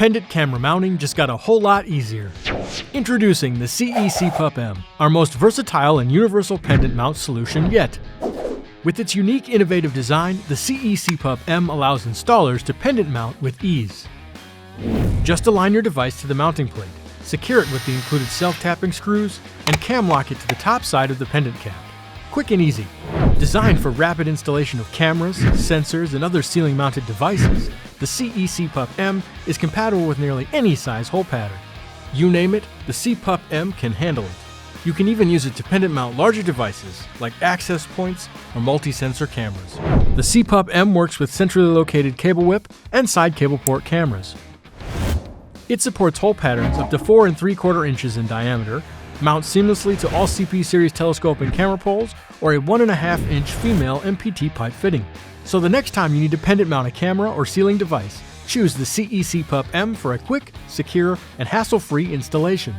Pendant camera mounting just got a whole lot easier. Introducing the CE-CPUPM, our most versatile and universal pendant mount solution yet. With its unique innovative design, the CE-CPUPM allows installers to pendant mount with ease. Just align your device to the mounting plate, secure it with the included self-tapping screws, and cam lock it to the top side of the pendant cap. Quick and easy. Designed for rapid installation of cameras, sensors, and other ceiling-mounted devices, the CE-CPUPM is compatible with nearly any size hole pattern. You name it, the CPUPM can handle it. You can even use it to pendant mount larger devices like access points or multi-sensor cameras. The CPUPM works with centrally located cable whip and side cable port cameras. It supports hole patterns up to 4 3/4 inches in diameter, mounts seamlessly to all CP series telescope and camera poles, or a 1.5 inch female MPT pipe fitting. So the next time you need to pendant mount a camera or ceiling device, choose the CE-CPUPM for a quick, secure, and hassle-free installation.